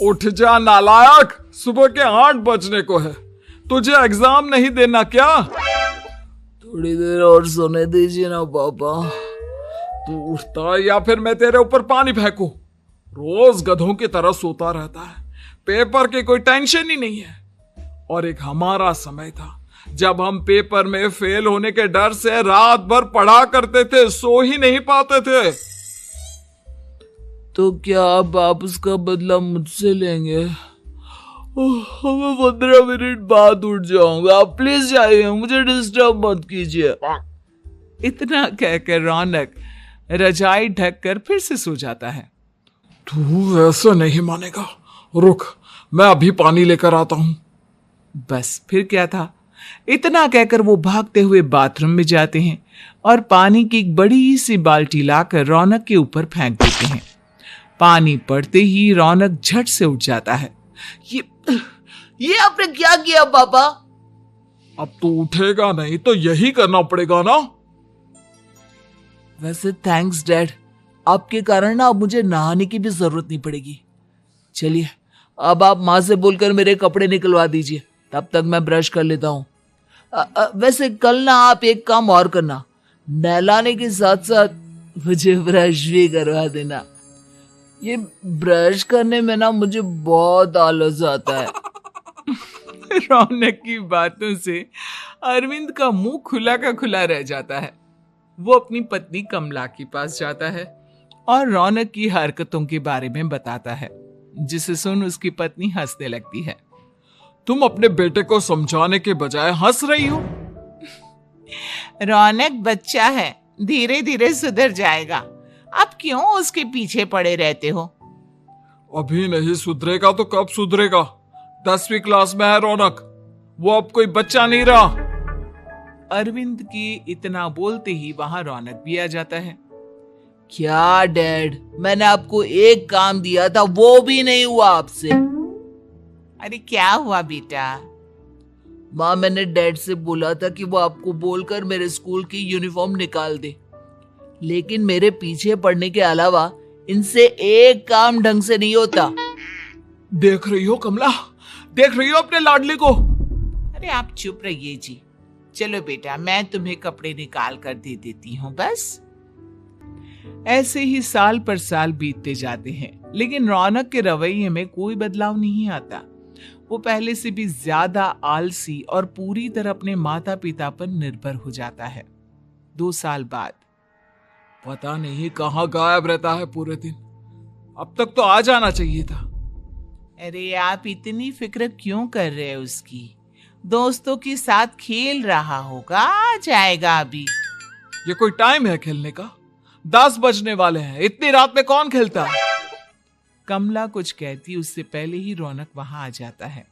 उठ जा नालायक, सुबह के 8 बजने को है। तुझे एग्जाम नहीं देना क्या? थोड़ी देर और सोने दीजिए ना पापा। तू उठता या फिर मैं तेरे ऊपर पानी फेंकूं? रोज गधों की तरह सोता रहता है, पेपर की कोई टेंशन ही नहीं है। और एक हमारा समय था जब हम पेपर में फेल होने के डर से रात भर पढ़ा करते थे, सो ही नहीं पाते थे। तो क्या अब आप उसका बदला मुझसे लेंगे? मैं 15 मिनट बाद उठ जाऊंगा, आप प्लीज जाइए, मुझे डिस्टर्ब मत कीजिए। इतना कहकर रौनक रजाई ढककर फिर से सो जाता है। तू ऐसा नहीं मानेगा, रुक मैं अभी पानी लेकर आता हूं। बस फिर क्या था, इतना कहकर वो भागते हुए बाथरूम में जाते हैं और पानी की एक बड़ी सी बाल्टी लाकर रौनक के ऊपर फेंक देते हैं। पानी पड़ते ही रौनक झट से उठ जाता है। ये आपने क्या किया पापा? अब तू उठेगा नहीं तो यही करना पड़ेगा ना। वैसे थैंक्स डैड, आपके कारण ना अब मुझे नहाने की भी जरूरत नहीं पड़ेगी। चलिए अब आप माँ से बोलकर मेरे कपड़े निकलवा दीजिए, तब तक मैं ब्रश कर लेता हूँ। वैसे कल ना आप एक काम और करना, नहलाने के साथ साथ मुझे ब्रश भी करवा देना। ये ब्रश करने में ना मुझे बहुत आलस आता है। रौनक की बातों से अरविंद का मुंह खुला का खुला रह जाता है। वो अपनी पत्नी कमला के पास जाता है और रौनक की हरकतों के बारे में बताता है, जिसे सुन उसकी पत्नी हंसने लगती है। तुम अपने बेटे को समझाने के बजाय हंस रही हो। रौनक बच्चा है, धीरे धीरे सुधर जाएगा, आप क्यों उसके पीछे पड़े रहते हो? अभी नहीं सुधरेगा तो कब सुधरेगा? 10वीं क्लास में है रौनक, वो अब कोई बच्चा नहीं रहा। अरविंद की इतना बोलते ही वहां रौनक भी आ जाता है। क्या डैड, मैंने आपको एक काम दिया था, वो भी नहीं हुआ आपसे। अरे क्या हुआ बेटा? माँ, मैंने डैड से बोला था कि वो आपको बोलकर मेरे स्कूल की यूनिफॉर्म निकाल दे, लेकिन मेरे पीछे पड़ने के अलावा इनसे एक काम ढंग से नहीं होता। देख रही हो कमला, देख रही हो अपने लाडली को? अरे आप चुप रहिए जी। चलो बेटा, मैं तुम्हें कपड़े निकाल कर दे देती हूँ। बस ऐसे ही साल पर साल बीतते जाते हैं, लेकिन रौनक के रवैये में कोई बदलाव नहीं आता। वो पहले से भी ज्यादा आलसी और पूरी तरह अपने माता पिता पर निर्भर हो जाता है। 2 साल बाद पता नहीं कहाँ गायब रहता है पूरे दिन, अब तक तो आ जाना चाहिए था। अरे आप इतनी फिक्र क्यों कर रहे हो उसकी? दोस्तों के साथ खेल रहा होगा, आ जाएगा अभी। ये कोई टाइम है खेलने का? 10 बजने वाले हैं, इतनी रात में कौन खेलता है? कमला कुछ कहती उससे पहले ही रौनक वहां आ जाता है।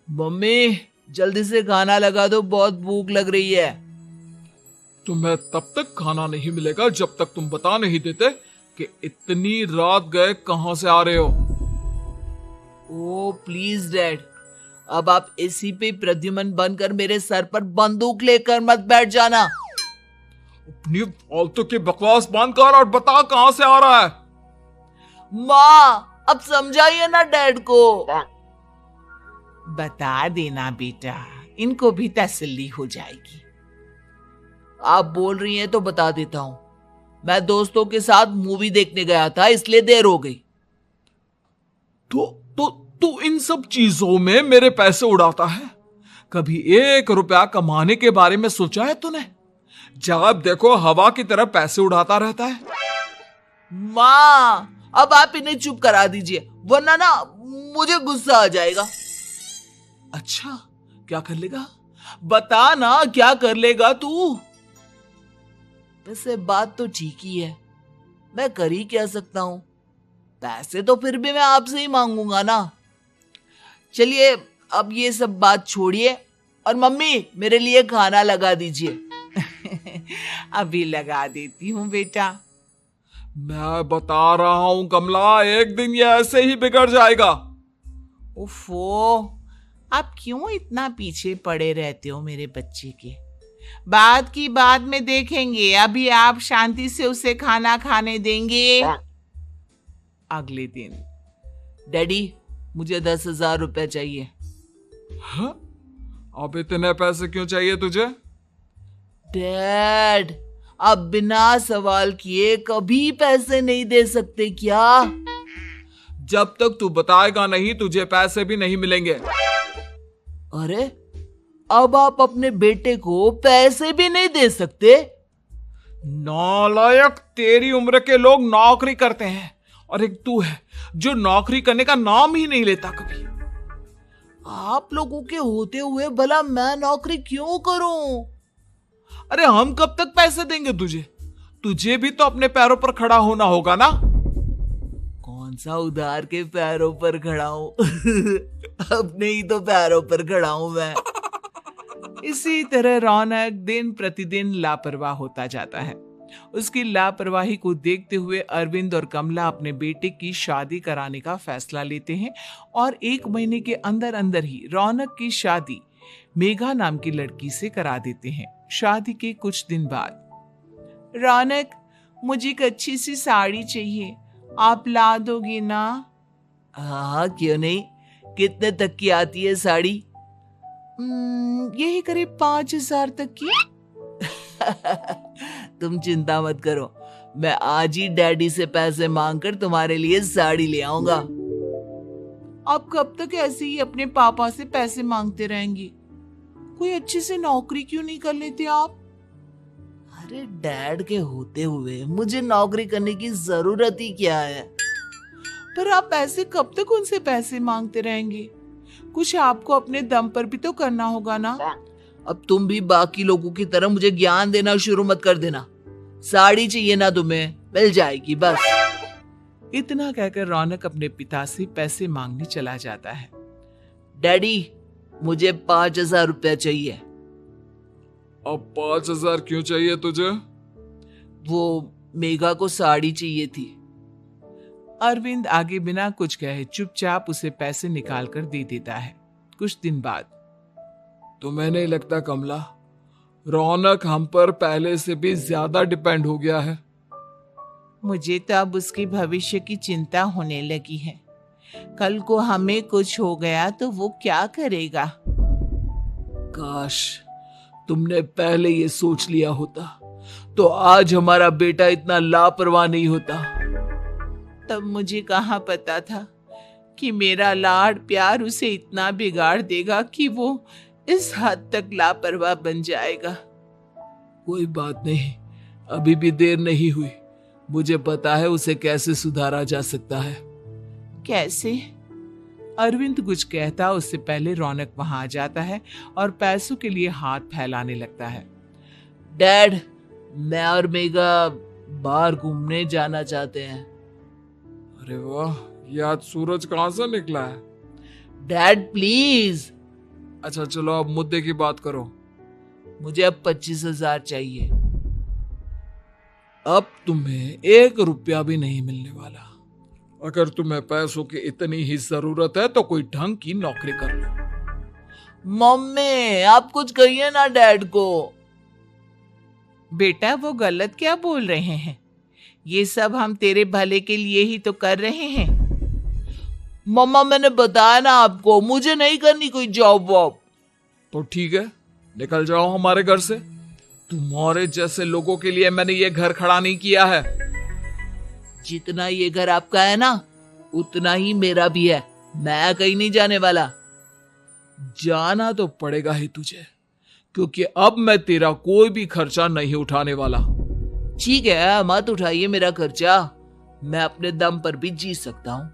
मम्मी जल्दी से खाना लगा दो, बहुत भूख लग रही है। तुम्हें तब तक खाना नहीं मिलेगा जब तक तुम बता नहीं देते कि इतनी रात गए कहां से आ रहे हो। ओ प्लीज डैड, अब आप इसी पे प्रद्युमन बनकर मेरे सर पर बंदूक लेकर मत बैठ जाना। अपनी फालतू की बकवास बंद कर और बता कहां से आ रहा है। माँ, अब समझाइए ना डैड को। बता देना बेटा, इनको भी तसल्ली हो जाएगी। आप बोल रही हैं तो बता देता हूं। मैं दोस्तों के साथ मूवी देखने गया था, इसलिए देर हो गई। तो इन सब चीजों में मेरे पैसे उड़ाता है। कभी 1 रुपया कमाने के बारे में सोचा है तूने? जब देखो हवा की तरह पैसे उड़ाता रहता है। माँ, अब आप इन्हें चुप करा दीजिए, वरना ना मुझे गुस्सा आ जाएगा। अच्छा, क्या कर लेगा? बता ना, क्या कर लेगा तू? वैसे बात तो ठीक ही है, मैं कर ही क्या सकता हूं? पैसे तो फिर भी मैं आपसे ही मांगूंगा ना। चलिए अब ये सब बात छोड़िए और मम्मी मेरे लिए खाना लगा दीजिए। अभी लगा देती हूँ बेटा। मैं बता रहा हूं कमला, एक दिन ये ऐसे ही बिगड़ जाएगा। ओफो, आप क्यों इतना पीछे पड़े रहते हो मेरे बच्चे के? बाद की बाद में देखेंगे, अभी आप शांति से उसे खाना खाने देंगे? अगले दिन डैडी, मुझे 10,000 रुपए चाहिए। हाँ? अब इतने पैसे क्यों चाहिए तुझे? डैड, आप बिना सवाल किए कभी पैसे नहीं दे सकते क्या? जब तक तू बताएगा नहीं तुझे पैसे भी नहीं मिलेंगे। अरे, अब आप अपने बेटे को पैसे भी नहीं दे सकते? नालायक, तेरी उम्र के लोग नौकरी करते हैं और एक तू है जो नौकरी करने का नाम ही नहीं लेता कभी। आप लोगों के होते हुए भला मैं नौकरी क्यों करूं? अरे हम कब तक पैसे देंगे तुझे? तुझे भी तो अपने पैरों पर खड़ा होना होगा ना। कौन सा उधार के पैरों पर खड़ा हूं? अपने ही तो पैरों पर खड़ा हूं मैं। इसी तरह रौनक दिन प्रतिदिन लापरवाह होता जाता है। उसकी लापरवाही को देखते हुए अरविंद और कमला अपने बेटे की शादी कराने का फैसला लेते हैं और 1 महीने के अंदर अंदर ही रौनक की शादी मेघा नाम की लड़की से करा देते हैं। शादी के कुछ दिन बाद, रौनक, मुझे एक अच्छी सी साड़ी चाहिए, आप ला दोगे ना? हाँ, क्यों नहीं। कितने तक की आती है साड़ी? यही करीब 5,000 तक की। तुम चिंता मत करो, मैं आज ही डैडी से पैसे मांगकर तुम्हारे लिए साड़ी ले आऊंगा। आप कब तक ऐसे ही अपने पापा से पैसे मांगते रहेंगे? कोई अच्छी सी नौकरी क्यों नहीं कर लेते आप? अरे डैड के होते हुए मुझे नौकरी करने की जरूरत ही क्या है? पर आप ऐसे कब तक उनसे पैसे मांगते रहेंगे? कुछ आपको अपने दम पर भी तो करना होगा ना। अब तुम भी बाकी लोगों की तरह मुझे ज्ञान देना शुरू मत कर देना। साड़ी चाहिए ना तुम्हें, मिल जाएगी बस। इतना कहकर रौनक अपने पिता से पैसे मांगने चला जाता है। डैडी, मुझे 5,000 रुपया चाहिए। अब 5,000 क्यों चाहिए तुझे? वो मेघा को साड़ी चाहिए थी। अरविंद आगे बिना कुछ कहे चुपचाप उसे पैसे निकाल कर दे देता है। कुछ दिन बाद, तुम्हें नहीं लगता कमला, रौनक हम पर पहले से भी ज्यादा डिपेंड हो गया है? मुझे तो अब उसके भविष्य की चिंता होने लगी है। कल को हमें कुछ हो गया तो वो क्या करेगा? काश तुमने पहले ये सोच लिया होता तो आज हमारा बेटा इतना लापरवाह नहीं होता। तब मुझे कहाँ पता था कि मेरा लाड प्यार उसे इतना बिगाड़ देगा कि वो इस हद तक लापरवाह बन जाएगा। कोई बात नहीं, अभी भी देर नहीं हुई। मुझे पता है उसे कैसे सुधारा जा सकता है। कैसे? अरविंद कुछ कहता उससे पहले रौनक वहां आ जाता है और पैसों के लिए हाथ फैलाने लगता है। डैड, मैं और मेघा बाहर घूमने जाना चाहते हैं। अरे वाह, ये आज सूरज कहां से निकला है? Dad please. अच्छा चलो अब मुद्दे की बात करो। मुझे अब 25,000 चाहिए। अब तुम्हें 1 रुपया भी नहीं मिलने वाला। अगर तुम्हें पैसों की इतनी ही जरूरत है तो कोई ढंग की नौकरी कर लो। मम्मी, आप कुछ कहिए ना डैड को। बेटा, वो गलत क्या बोल रहे हैं? ये सब हम तेरे भले के लिए ही तो कर रहे हैं। मम्मा, मैंने बताया ना आपको, मुझे नहीं करनी कोई जॉब वॉब। तो ठीक है, निकल जाओ हमारे घर से। तुम्हारे जैसे लोगों के लिए मैंने ये घर खड़ा नहीं किया है। जितना ये घर आपका है ना, उतना ही मेरा भी है। मैं कहीं नहीं जाने वाला। जाना तो पड़ेगा ही तुझे, क्योंकि अब मैं तेरा कोई भी खर्चा नहीं उठाने वाला। ठीक है, मत उठाइए मेरा खर्चा, मैं अपने दम पर भी जी सकता हूँ।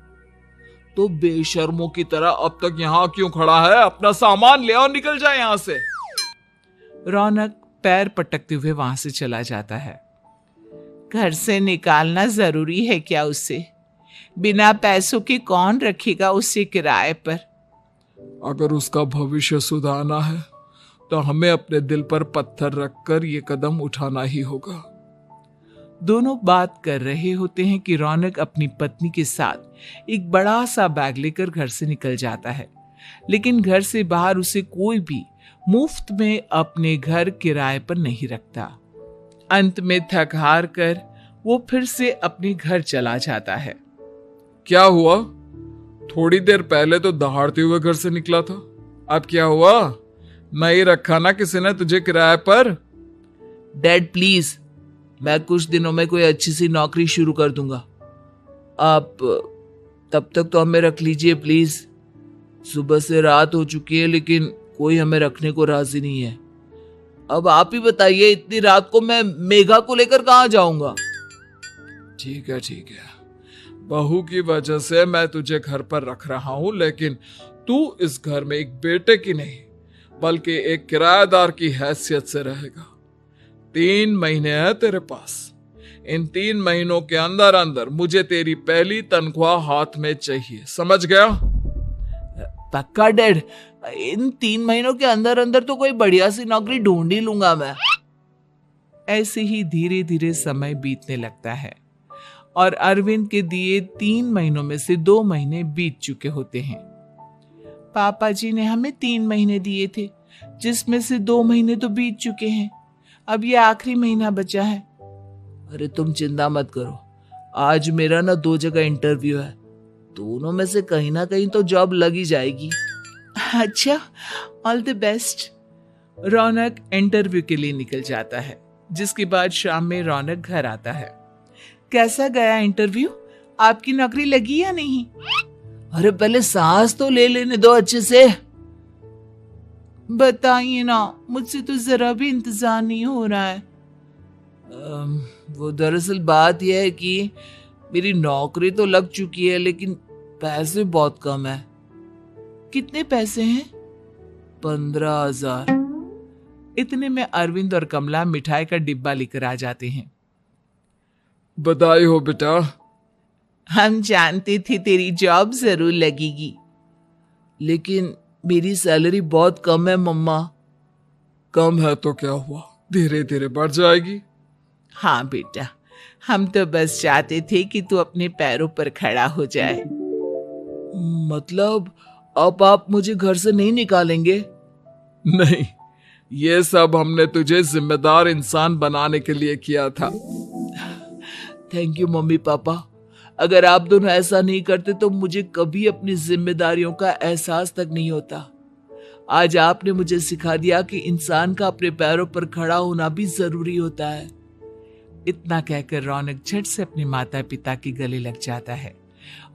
तो बेशर्मों की तरह अब तक यहाँ क्यों खड़ा है? अपना सामान ले और निकल जाए यहाँ से। रौनक पैर पटकते हुए वहां से चला जाता है। घर से निकालना जरूरी है क्या उसे? बिना पैसों के कौन रखेगा उसे किराए पर? अगर उसका भविष्य सुधारना है तो हमें अपने दिल पर पत्थर रखकर ये कदम उठाना ही होगा। दोनों बात कर रहे होते हैं कि रौनक अपनी पत्नी के साथ एक बड़ा सा बैग लेकर घर से निकल जाता है, लेकिन घर से बाहर उसे कोई भी मुफ्त में अपने घर किराए पर नहीं रखता। अंत में थक हार कर वो फिर से अपने घर चला जाता है। क्या हुआ? थोड़ी देर पहले तो दहाड़ते हुए घर से निकला था, अब क्या हुआ? नहीं रखा ना किसी ने तुझे किराए पर? डैड प्लीज, मैं कुछ दिनों में कोई अच्छी सी नौकरी शुरू कर दूंगा। आप तब तक तो हमें रख लीजिए प्लीज। सुबह से रात हो चुकी है लेकिन कोई हमें रखने को राजी नहीं है। अब आप ही बताइए, इतनी रात को मैं मेघा को लेकर कहाँ जाऊंगा? ठीक है ठीक है, बहू की वजह से मैं तुझे घर पर रख रहा हूं, लेकिन तू इस घर में एक बेटे की नहीं बल्कि एक किराएदार की हैसियत से रहेगा। 3 महीने है तेरे पास। इन 3 महीनों के अंदर अंदर मुझे तेरी पहली तनख्वाह हाथ में चाहिए, समझ गया? पक्का डैड, इन 3 महीनों के अंदर अंदर तो कोई बढ़िया सी नौकरी ढूंढ ही लूंगा मैं। ऐसे ही धीरे धीरे समय बीतने लगता है और अरविंद के दिए 3 महीनों में से 2 महीने बीत चुके होते हैं। पापा जी ने हमें 3 महीने दिए थे, जिसमें से 2 महीने तो बीत चुके हैं। अब ये आखिरी महीना बचा है। अरे तुम चिंता मत करो, आज मेरा ना 2 जगह इंटरव्यू है, दोनों में से कहीं ना कहीं तो जॉब लग ही जाएगी। अच्छा, all the best. Raunak interview के लिए निकल जाता है, जिसके बाद शाम में रौनक घर आता है। कैसा गया इंटरव्यू? आपकी नौकरी लगी या नहीं? अरे पहले सांस तो ले लेने दो अच्छे से। बताइए ना, मुझसे तो जरा भी इंतजार नहीं हो रहा है। वो दरअसल बात यह है कि मेरी नौकरी तो लग चुकी है लेकिन पैसे बहुत कम है। कितने पैसे हैं? 15,000। इतने में अरविंद और कमला मिठाई का डिब्बा लेकर आ जाते हैं। बधाई हो बेटा। हम जानते थे तेरी जॉब जरूर लगेगी। लेकिन मेरी सैलरी बहुत कम है मम्मा। कम है तो क्या हुआ, धीरे धीरे बढ़ जाएगी। हाँ बेटा, हम तो बस चाहते थे कि तू अपने पैरों पर खड़ा हो जाए। मतलब अब आप मुझे घर से नहीं निकालेंगे? नहीं, ये सब हमने तुझे जिम्मेदार इंसान बनाने के लिए किया था। Thank you mummy papa. अगर आप दोनों ऐसा नहीं करते तो मुझे कभी अपनी जिम्मेदारियों का एहसास तक नहीं होता। आज आपने मुझे सिखा दिया कि इंसान का अपने पैरों पर खड़ा होना भी जरूरी होता है। इतना कहकर रौनक झट से अपने माता पिता के गले लग जाता है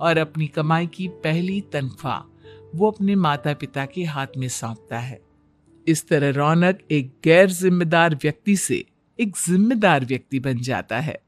और अपनी कमाई की पहली तनख्वाह वो अपने माता पिता के हाथ में सौंपता है। इस तरह रौनक एक गैर जिम्मेदार व्यक्ति से एक जिम्मेदार व्यक्ति बन जाता है।